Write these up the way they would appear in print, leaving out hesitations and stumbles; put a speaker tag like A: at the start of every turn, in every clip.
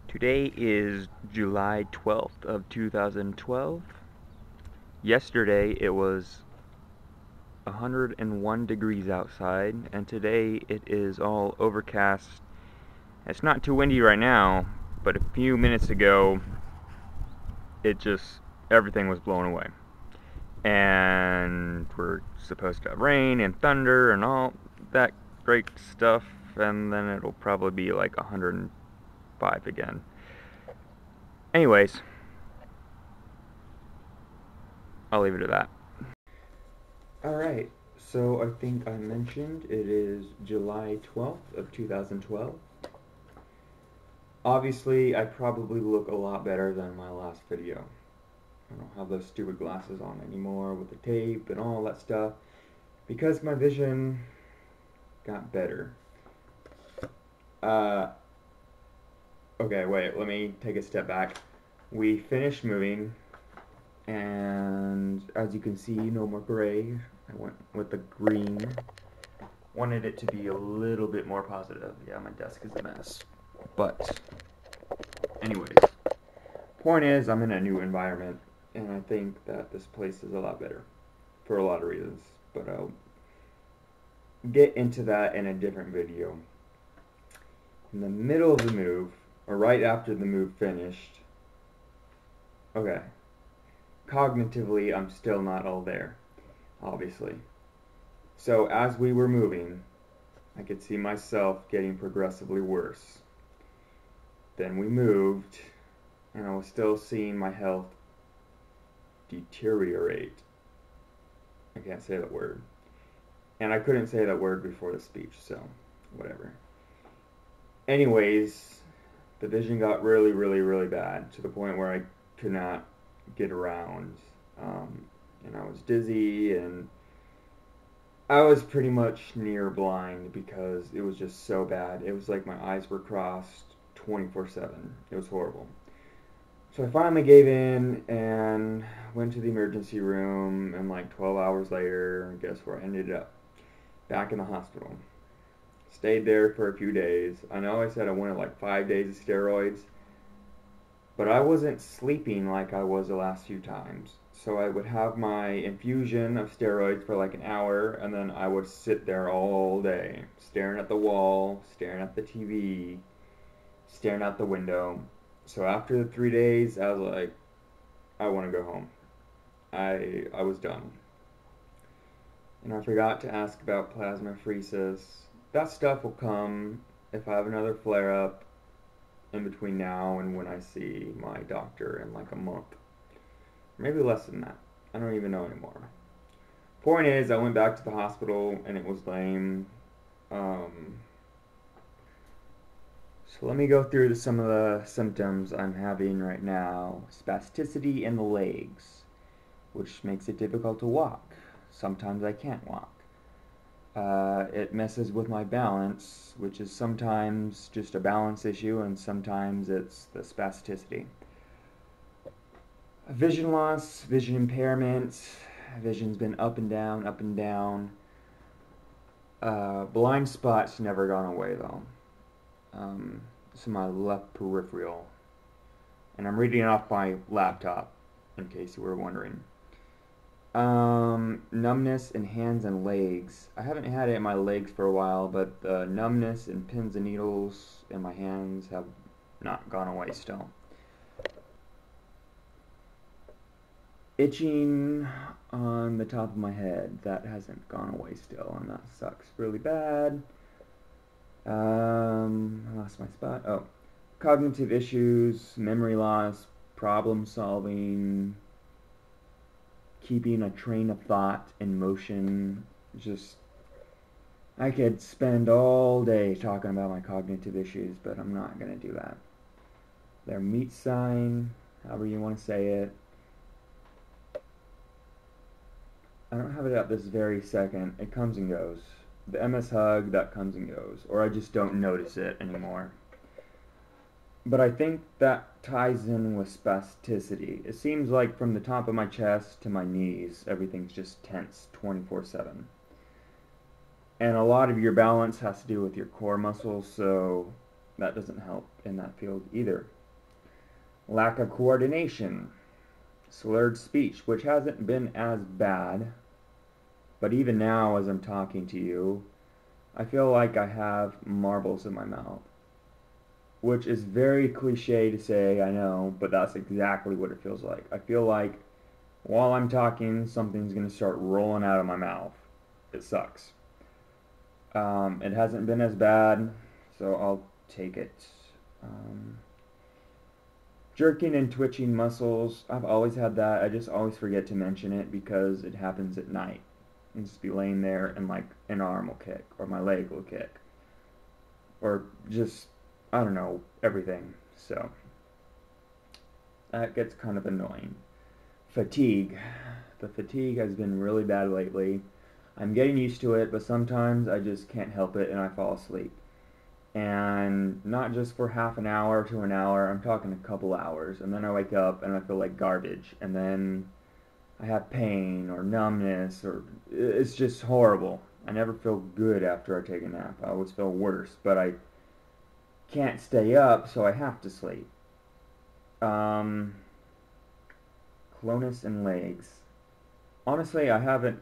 A: Today is July 12th of 2012. Yesterday it was 101 degrees outside, and today it is all overcast. It's not too windy right now, but a few minutes ago everything was blown away. And we're supposed to have rain and thunder and all that great stuff, and then it'll probably be like 105 again. Anyways, I'll leave it at that. Alright, so I think I mentioned it is July 12th of 2012. Obviously, I probably look a lot better than my last video. I don't have those stupid glasses on anymore with the tape and all that stuff because my vision got better. Okay, wait, let me take a step back. We finished moving, and as you can see, no more gray. I went with the green. Wanted it to be a little bit more positive. Yeah, my desk is a mess. But, anyways, point is, I'm in a new environment, and I think that this place is a lot better for a lot of reasons. But I'll get into that in a different video. In the middle of the move, or right after the move finished, okay, cognitively, I'm still not all there, obviously. So as we were moving, I could see myself getting progressively worse. Then we moved, and I was still seeing my health deteriorate. I can't say that word. And I couldn't say that word before the speech, so whatever. Anyways, the vision got really, really, really bad to the point where I could not get around. And I was dizzy, and I was pretty much near blind because it was just so bad. It was like my eyes were crossed 24/7. It was horrible. So I finally gave in and went to the emergency room, and like 12 hours later, guess where I ended up? Back in the hospital. Stayed there for a few days. I know I said I wanted like 5 days of steroids, but I wasn't sleeping like I was the last few times. So I would have my infusion of steroids for like an hour, and then I would sit there all day, staring at the wall, staring at the TV, staring out the window. So after the 3 days, I was like, I want to go home. I was done. And I forgot to ask about plasmapheresis. That stuff will come if I have another flare-up in between now and when I see my doctor in like a month. Maybe less than that. I don't even know anymore. Point is, I went back to the hospital and it was lame. So let me go through some of the symptoms I'm having right now. Spasticity in the legs, which makes it difficult to walk. Sometimes I can't walk. It messes with my balance, which is sometimes just a balance issue, and sometimes it's the spasticity. Vision loss, vision impairment. Vision's been up and down, up and down. Blind spot's never gone away, though. This is my left peripheral. And I'm reading it off my laptop, in case you were wondering. Numbness in hands and legs. I haven't had it in my legs for a while, but the numbness and pins and needles in my hands have not gone away still. Itching on the top of my head. That hasn't gone away still, and that sucks really bad. I lost my spot. Oh. Cognitive issues, memory loss, problem solving, keeping a train of thought in motion. Just, I could spend all day talking about my cognitive issues, but I'm not going to do that. Their meat sign, however you want to say it. I don't have it at this very second. It comes and goes. The MS hug, that comes and goes. Or I just don't notice it anymore. But I think that ties in with spasticity. It seems like from the top of my chest to my knees, everything's just tense 24/7. And a lot of your balance has to do with your core muscles, so that doesn't help in that field either. lack of coordination, slurred speech, which hasn't been as bad, but even now as I'm talking to you, I feel like I have marbles in my mouth, which is very cliche to say, I know, but that's exactly what it feels like. I feel like while I'm talking, something's going to start rolling out of my mouth. It sucks. It hasn't been as bad, so I'll take it. Um, Jerking and twitching muscles, I've always had that. I just always forget to mention it because it happens at night. And just be laying there and like an arm will kick or my leg will kick. Or just, I don't know, everything. So that gets kind of annoying. Fatigue. The fatigue has been really bad lately. I'm getting used to it, but sometimes I just can't help it and I fall asleep. And not just for half an hour to an hour, I'm talking a couple hours. And then I wake up and I feel like garbage. And then I have pain or numbness, or it's just horrible. I never feel good after I take a nap. I always feel worse, but I can't stay up, so I have to sleep. Um, Clonus and legs. Honestly, it hasn't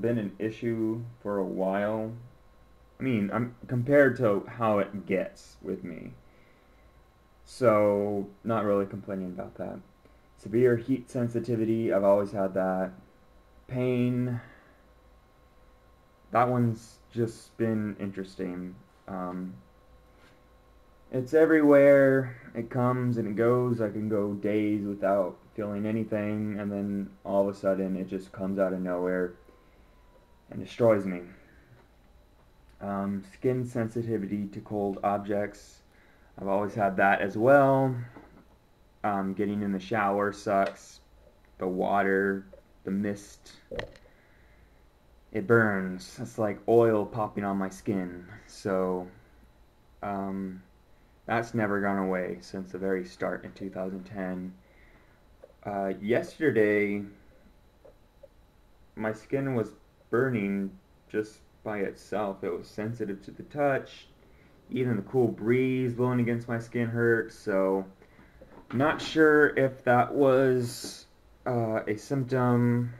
A: been an issue for a while. I mean, I'm compared to how it gets with me. So, not really complaining about that. Severe heat sensitivity, I've always had that. Pain, that one's just been interesting. Um, it's everywhere. It comes and it goes. I can go days without feeling anything, and then all of a sudden it just comes out of nowhere and destroys me. Skin sensitivity to cold objects. I've always had that as well. Getting in the shower sucks. The water, the mist, it burns. It's like oil popping on my skin. So, that's never gone away since the very start in 2010. Yesterday, my skin was burning just by itself. It was sensitive to the touch. Even the cool breeze blowing against my skin hurt. So, not sure if that was a symptom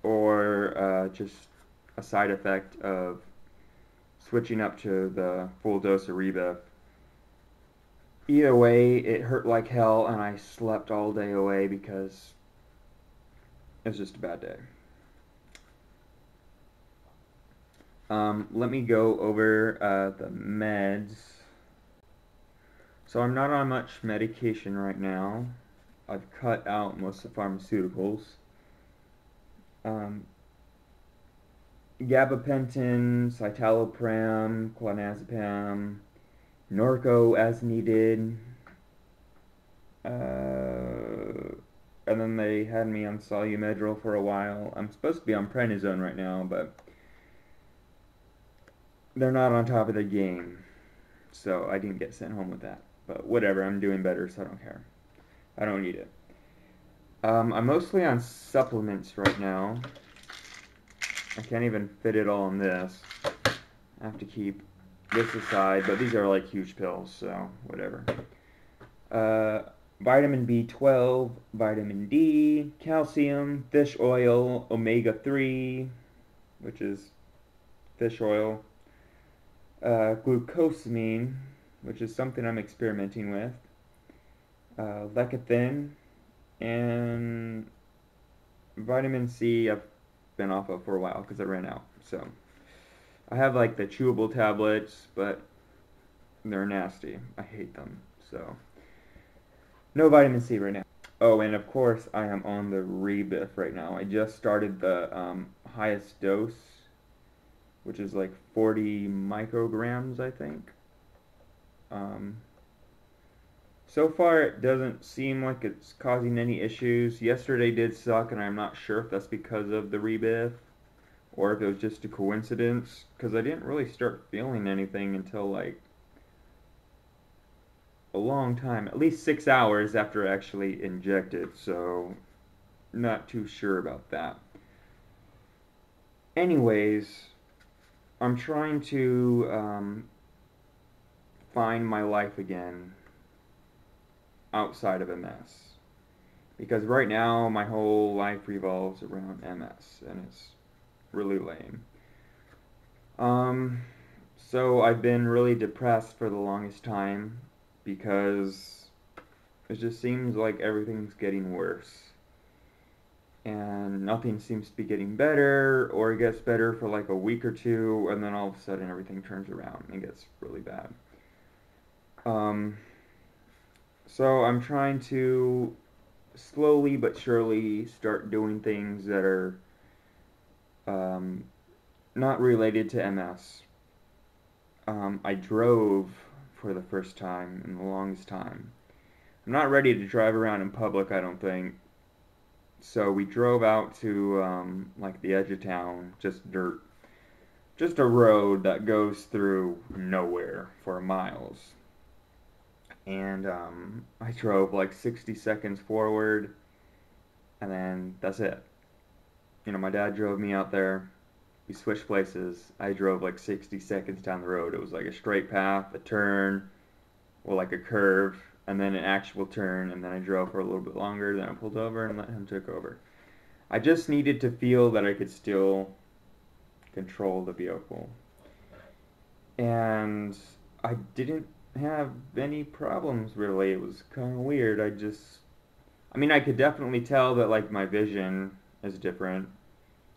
A: or just a side effect of switching up to the full dose of Rebif. Either way, it hurt like hell, and I slept all day away because it was just a bad day. Let me go over the meds. So I'm not on much medication right now. I've cut out most of the pharmaceuticals. Gabapentin, citalopram, clonazepam, Norco as needed. And then they had me on Solumedrol for a while. I'm supposed to be on prednisone right now, but they're not on top of their game. So I didn't get sent home with that. But whatever, I'm doing better, so I don't care. I don't need it. I'm mostly on supplements right now. I can't even fit it all in this. I have to keep this aside, but these are like huge pills, so whatever. Vitamin B12, vitamin D, calcium, fish oil, omega-3, which is fish oil, glucosamine, which is something I'm experimenting with, lecithin, and vitamin C I've been off of for a while because I ran out. So I have like the chewable tablets, but they're nasty. I hate them. So no vitamin C right now. Oh, and of course I am on the Rebif right now. I just started the highest dose, which is like 40 micrograms, I think. So far, it doesn't seem like it's causing any issues. Yesterday did suck, and I'm not sure if that's because of the Rebif or if it was just a coincidence, because I didn't really start feeling anything until like a long time, at least 6 hours after I actually injected, so not too sure about that. Anyways, I'm trying to find my life again. outside of MS. Because right now, my whole life revolves around MS, and it's really lame. Um, so I've been really depressed for the longest time because it just seems like everything's getting worse. And nothing seems to be getting better, or it gets better for like a week or two, and then all of a sudden everything turns around and gets really bad. Um, so I'm trying to slowly but surely start doing things that are um, not related to MS. I drove for the first time in the longest time. I'm not ready to drive around in public, I don't think. So we drove out to like the edge of town, just dirt, just a road that goes through nowhere for miles. And I drove like 60 seconds forward, and then that's it. You know, my dad drove me out there. We switched places. I drove like 60 seconds down the road. It was like a straight path, a turn, or like a curve, and then an actual turn, and then I drove for a little bit longer, then I pulled over and let him take over. I just needed to feel that I could still control the vehicle. And I didn't have any problems really. It was kind of weird. I mean, I could definitely tell that like my vision is different.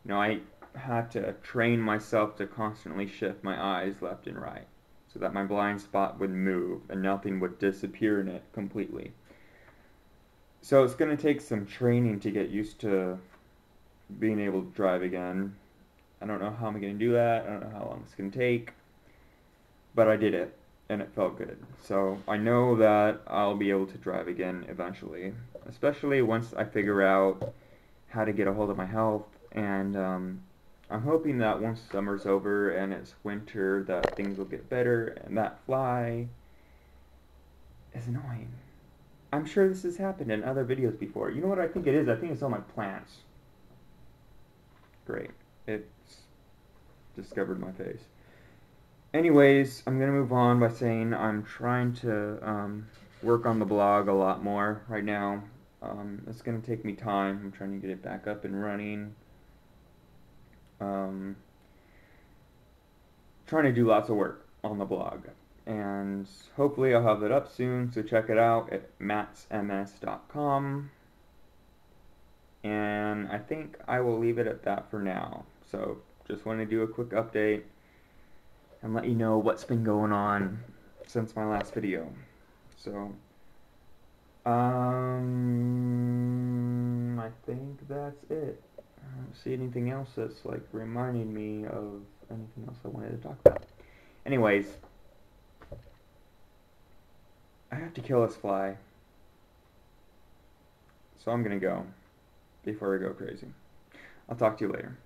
A: You know, I had to train myself to constantly shift my eyes left and right so that my blind spot would move and nothing would disappear in it completely. So it's going to take some training to get used to being able to drive again. I don't know how I'm going to do that. I don't know how long it's going to take. But I did it, and it felt good. So I know that I'll be able to drive again eventually, especially once I figure out how to get a hold of my health. And I'm hoping that once summer's over and it's winter, that things will get better. And that fly is annoying. I'm sure this has happened in other videos before. You know what I think it is? I think it's all my plants. Great. It's discovered my face. Anyways, I'm going to move on by saying I'm trying to work on the blog a lot more right now. It's going to take me time. I'm trying to get it back up and running. Trying to do lots of work on the blog. And hopefully I'll have that up soon, so check it out at mattsms.com. And I think I will leave it at that for now. So just want to do a quick update and let you know what's been going on since my last video. So, I think that's it. I don't see anything else that's like reminding me of anything else I wanted to talk about. Anyways, I have to kill this fly, so I'm gonna go before I go crazy. I'll talk to you later.